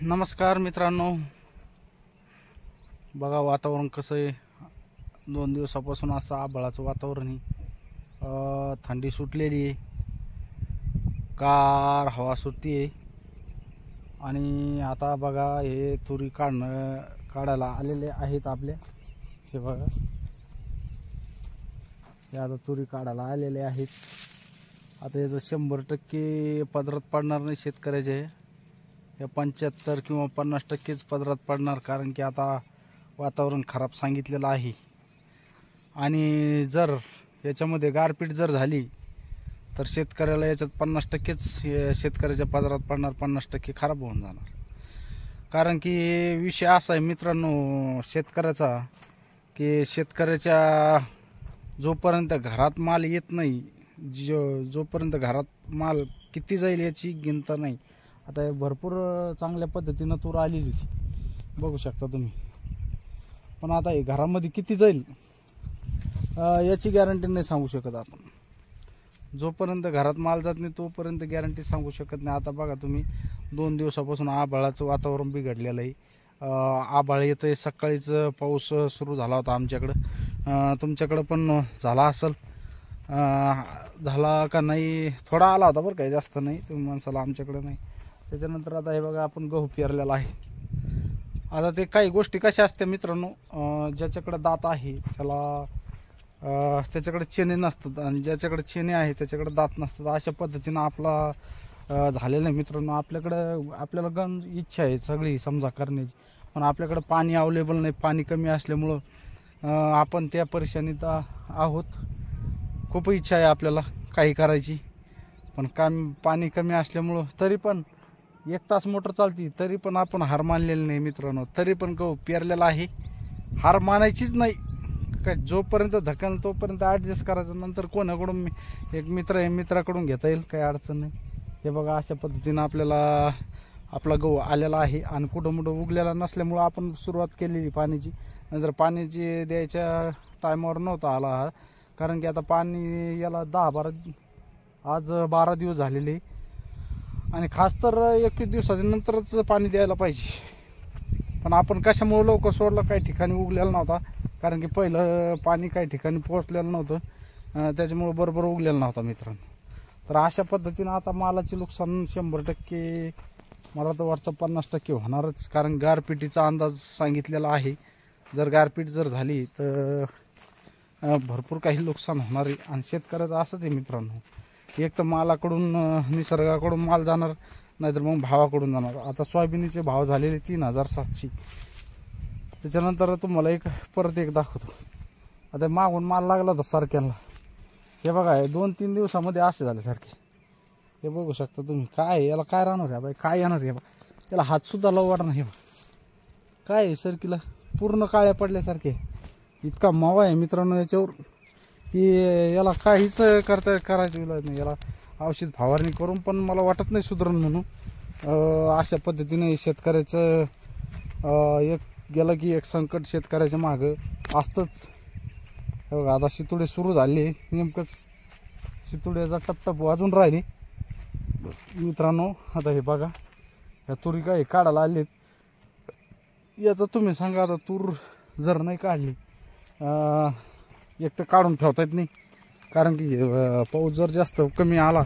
नमस्कार मित्रांनो, बघा वातावरण कसं आहे. 2 दिवसापासून असं आभाळाचं वातावरण आहे. थंडी सुटलेली आहे, गार हवा सुटती आहे. आणि आता बघा हे तुरी काढायला आलेले आहेत आपल्या. हे बघा हे आता तुरी काढायला आलेले आहेत. आता याचं 100% पदरात पडणार नाही शेतकऱ्याचे. या 75 किंवा 50%च पदरात पडणार, कारण की आता वातावरण खराब सांगितलेलं आहे. आणि जर याच्यामध्ये गारपीट जर झाली तर शेतकऱ्याला याच्यात 50%च शेतकऱ्याच्या पदरात पडणार, 50% खराब होऊन जाणार. कारण की विषय असा आहे मित्रांनो शेतकऱ्याचा, की शेतकऱ्याच्या जोपर्यंत घरात माल येत नाही, जोपर्यंत घरात माल किती जाईल याची गिनता नाही. आता भरपूर चांगल्या पद्धतीनं तूर आलेली होती, बघू शकता तुम्ही. पण आता हे घरामध्ये किती जाईल याची गॅरंटी नाही सांगू शकत आपण. जोपर्यंत घरात माल जात नाही तोपर्यंत गॅरंटी सांगू शकत नाही. आता बघा तुम्ही 2 दिवसापासून आभाळाचं वातावरण बिघडलेलं आहे. आभाळ येतंय, सकाळीच पाऊस सुरू झाला होता आमच्याकडं. तुमच्याकडं पण झाला असेल, झाला का नाही थोडा आला होता बरं, काही जास्त नाही तुम्ही माणसाला, आमच्याकडं नाही. त्याच्यानंतर आता हे बघा आपण गहू पेरलेला आहे. आता ते काही गोष्टी कशा असते मित्रांनो, ज्याच्याकडे दात आहे त्याच्याकडे चेने नसतात, आणि ज्याच्याकडे चेने आहे त्याच्याकडे दात नसतात. अशा पद्धतीनं आपला झालेलं आहे मित्रांनो. आपल्याला गंज इच्छा आहे सगळी समजा करण्याची, पण आपल्याकडे पाणी अवेलेबल नाही. पाणी कमी असल्यामुळं आपण त्या परेशानीत आहोत. खूप इच्छा आहे आपल्याला काही करायची, पण पाणी कमी असल्यामुळं तरी पण 1 तास मोटर चालती तरी पण आपण हार मानलेली नाही मित्रांनो. तरी पण गहू पेरलेला आहे, हार मानायचीच नाही. काय जोपर्यंत धकन तोपर्यंत ॲडजस्ट करायचं. नंतर कोणाकडून एक मित्र आहे, मित्राकडून घेता येईल, काही अडचण नाही. हे बघा अशा पद्धतीनं आपला गहू आलेला आहे. आणि कुठं मोठं उगलेला नसल्यामुळं आपण सुरुवात केलेली पाण्याची. नंतर पाण्याची द्यायच्या टायमावर नव्हता आला हा, कारण की आता पाणी याला 12 दिवस झालेले. आणि खास तर 21 दिवसाच्या नंतरच पाणी द्यायला पाहिजे. पण आपण कशामुळे लवकर सोडलं, काही ठिकाणी उगलेलं नव्हता, कारण की पहिलं पाणी काही ठिकाणी पोहोचलेलं नव्हतं, त्याच्यामुळे बरोबर उगलेलं नव्हता मित्रांनो. तर अशा पद्धतीनं आता मालाचे नुकसान 100%, मला तर वाटतं 50% होणारच. कारण गारपिटीचा अंदाज सांगितलेला आहे. जर गारपीट झाली तर भरपूर काही नुकसान होणार आहे. आणि शेतकऱ्याचं असंच आहे मित्रांनो, एक तर मालाकडून निसर्गाकडून माल जाणार, नाहीतर मग भावाकडून जाणार. आता सोयाबीनचे भाव झालेले 3700. त्याच्यानंतर तुम्हाला परत एक दाखवतो. आता मागून माल लागला होता सारख्यांना. हे बघा 2-3 दिवसामध्ये असे झाले सारखे. हे बघू शकता तुम्ही. काय याला काय राहणार आहे बाई, काय येणार आहे बा, त्याला हातसुद्धा लावू वाटणार. हे काय आहे सरकीला पूर्ण काळ्या पडल्यासारखे. इतका मावा आहे मित्रांनो याच्यावर, की याला काहीच करायची इलाज नाही. याला औषध फवारणी करून पण मला वाटत नाही सुधारण म्हणून. अशा पद्धतीने शेतकऱ्याचं एक गेलं की एक संकट शेतकऱ्याच्या मागं असतंच. बघा आता शितुडे सुरू झाले, नेमकंच शितुड्याचा टपटप वाजून राहिले मित्रांनो. आता हे बघा ह्या तुरी काय काढायला आलेत. याचं तुम्ही सांगा, आता तूर जर नाही काढली, एक तर काढून ठेवता येत नाही, कारण की पाऊस जर जास्त कमी आला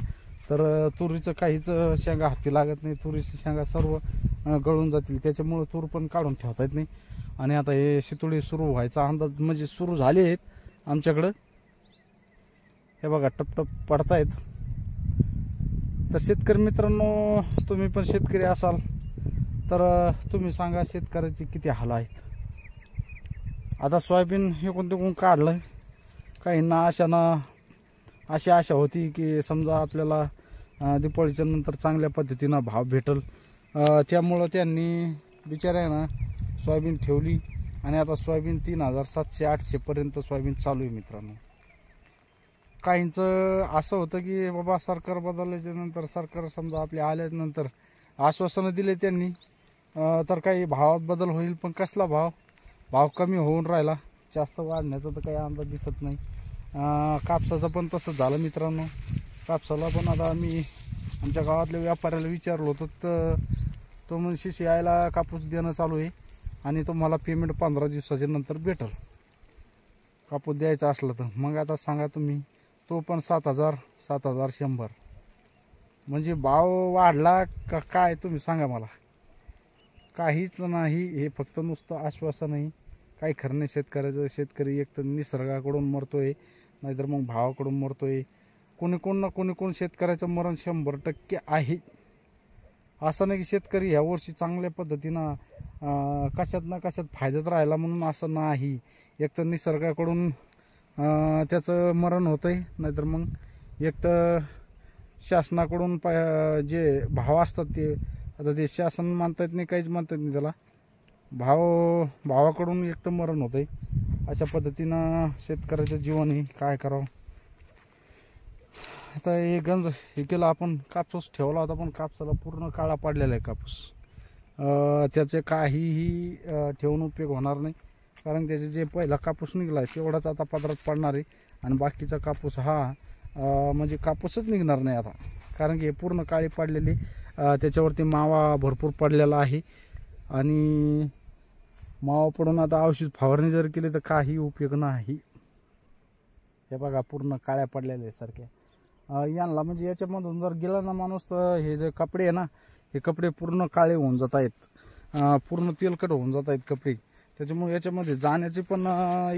तर तुरीचं काहीच शेंगा हाती लागत नाही. तुरीची शेंगा सर्व गळून जातील, त्याच्यामुळे तूर पण काढून ठेवता येत नाही. आणि आता हे शितुडी सुरू व्हायचा अंदाज म्हणजे सुरू झाले आहेत आमच्याकडं. हे बघा टपटप पडतायत. तर शेतकरी मित्रांनो, तुम्ही पण शेतकरी असाल तर तुम्ही सांगा शेतकऱ्याचे किती हाल आहेत. आता सोयाबीन हे कोणतं काढलं, काहींना अशी आशा होती की समजा आपल्याला दिवाळीच्या नंतर चांगल्या पद्धतीनं भाव भेटल, त्यामुळं त्यांनी बिचाऱ्यानं सोयाबीन ठेवली. आणि आता सोयाबीन 3700-800 पर्यंत सोयाबीन चालू आहे मित्रांनो. काहींचं असं होतं की बाबा सरकार बदलल्याच्या नंतर, सरकार समजा आपले आल्यानंतर आश्वासनं दिले त्यांनी, तर काही भावात बदल होईल. पण कसला भाव कमी होऊन राहिला, जास्त वाढण्याचा तर काही अंदाज दिसत नाही. कापसाचं पण तसंच झालं मित्रांनो. कापसाला पण आता आम्ही आमच्या गावातल्या व्यापाऱ्याला विचारलं होतं, तर तो म्हणशी शियायला कापूस देणं चालू आहे आणि तुम्हाला पेमेंट 15 दिवसाच्या नंतर भेटेल कापूस द्यायचा असला तर. मग आता सांगा तुम्ही, तो पण 7,000 7,100 म्हणजे भाव वाढला का काय तुम्ही सांगा मला. काहीच नाही, हे फक्त नुसतं आश्वासन आहे. काही खरं नाही शेतकऱ्याचं. शेतकरी एक तर निसर्गाकडून मरतोय, नाहीतर मग भावाकडून मरतोय. कोण शेतकऱ्याचं मरण 100% आहे. असं नाही की शेतकरी ह्या वर्षी चांगल्या पद्धतीनं कशात ना कशात फायद्यात राहिला म्हणून असं नाही. एक तर निसर्गाकडून त्याचं मरण होतं आहे, नाहीतर मग एक तर शासनाकडून जे भाव असतात ते, आता ते शासन मानता येत नाही, काहीच मानता येत नाही त्याला. भावाकडून एक तर मरण होतं आहे. अशा पद्धतीनं शेतकऱ्याचं जीवन आहे. काय करावं आता. हे केलं आपण, कापूस ठेवला होता पण कापसाला पूर्ण काळा पडलेला आहे कापूस. त्याचे काहीही ठेवून उपयोग होणार नाही, कारण त्याचे जे पहिला कापूस निघाला आहे तेवढाच आता पदरात पडणार आहे. आणि बाकीचा कापूस हा म्हणजे कापूसच निघणार नाही आता, कारण की हे पूर्ण काळी पडलेली, त्याच्यावरती मावा भरपूर पडलेला आहे. आणि मावा पडून आता औषध फवारणी जर केली तर काही उपयोग नाही. हे बघा पूर्ण काळ्या पडलेल्या सारख्या. यांना म्हणजे याच्यामधून जर गेला ना माणूस तर हे जे कपडे आहे ना, हे कपडे पूर्ण काळे होऊन जात आहेत, पूर्ण तेलकट होऊन जात आहेत कपडे. त्याच्यामुळे याच्यामध्ये जाण्याची पण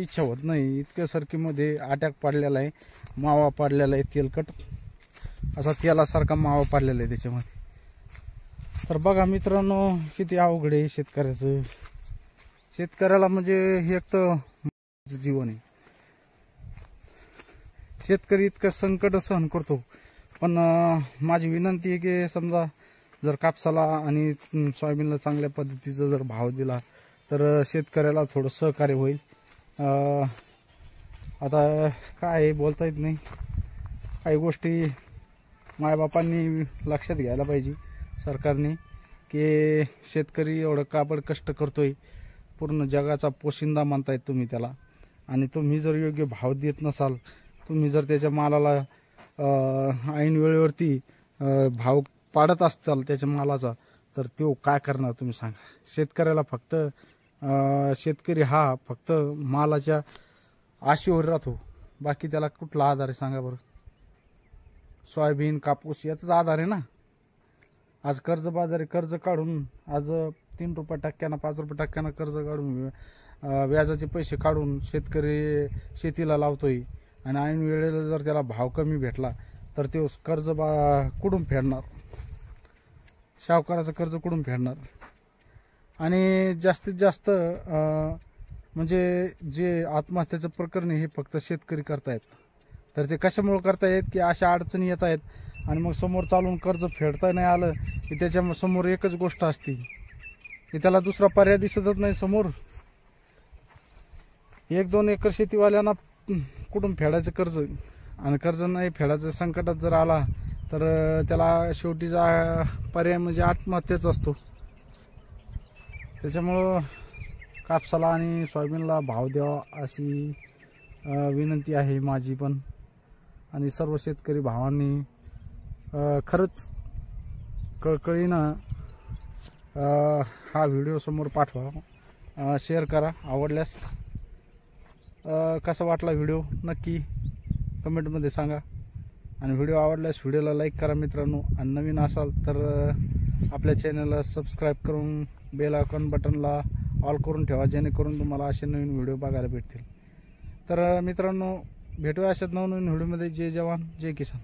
इच्छा होत नाही. इतक्या सरकीमध्ये अटॅक पडलेला आहे, मावा पडलेला आहे तेलकट, असा तेलासारखा मावा पडलेला आहे त्याच्यामध्ये. तर बघा मित्रांनो, किती अवघड आहे शेतकऱ्याचं. शेतकऱ्याला म्हणजे हे एक तर जीवन आहे. शेतकरी इतकं संकट सहन करतो. पण माझी विनंती आहे की समजा जर कापसाला आणि सोयाबीनला चांगल्या पद्धतीचा जर भाव दिला तर शेतकऱ्याला थोडं सहकार्य होईल. आता काय बोलता येत नाही. काही गोष्टी मायबापांनी लक्षात घ्यायला पाहिजे सरकारने, की शेतकरी एवढं काबड कष्ट करतोय, पूर्ण जगाचा पोशिंदा मानतायत तुम्ही त्याला. आणि तुम्ही जर योग्य भाव देत नसाल, तुम्ही जर त्याच्या मालाला ऐन वेळेवरती भाव पाडत असताल त्याच्या मालाचा, तर तो काय करणार तुम्ही सांगा. शेतकऱ्याला फक्त शेतकरी हा फक्त मालाच्या आशेवर राहतो, बाकी त्याला कुठला आधार आहे सांगा बरं. सोयाबीन कापूस याचाच आधार आहे ना. आज कर्जबाजारी कर्ज काढून, आज 3 रुपये टक्क्यानं 5 रुपये टक्क्यानं कर्ज काढून व्याजाचे पैसे काढून शेतकरी शेतीला लावतोय. आणि ऐन वेळेला जर त्याला भाव कमी भेटला तर ते कर्ज कुठून फेडणार. सावकाराचं कर्ज कुठून फेडणार. आणि जास्तीत जास्त म्हणजे जे आत्महत्याचं प्रकरण हे फक्त शेतकरी करतायत. तर ते कशामुळे करतायत की अशा अडचणी येत आहेत, आणि मग समोर चालून कर्ज फेडता नाही आलं की त्याच्या समोर एकच गोष्ट असते की त्याला दुसरा पर्याय दिसतच नाही समोर. 1-2 एकर शेतीवाल्यांना कुठून फेडायचं कर्ज, आणि कर्ज नाही फेडायचं संकटात जर आला तर त्याला शेवटीचा पर्याय म्हणजे आत्महत्याच असतो. त्याच्यामुळं कापसाला आणि सोयाबीनला भाव द्यावा अशी विनंती आहे माझी पण. आणि सर्व शेतकरी भावांनी खरंच कळकळीनं हा व्हिडिओ समोर पाठवा, शेअर करा. आवडल्यास कसा वाटला व्हिडिओ नक्की कमेंटमध्ये सांगा. आणि व्हिडिओ आवडल्यास व्हिडिओला लाईक करा मित्रांनो. आणि नवीन असाल तर आपल्या चॅनलला सबस्क्राईब करून बेल आयकॉन बटनला ऑल करून ठेवा, जेणेकरून तुम्हाला असे नवीन व्हिडिओ बघायला भेटतील. तर मित्रांनो, भेटूया अशाच नवनवीन व्हिडिओमध्ये. जय जवान जय किसान.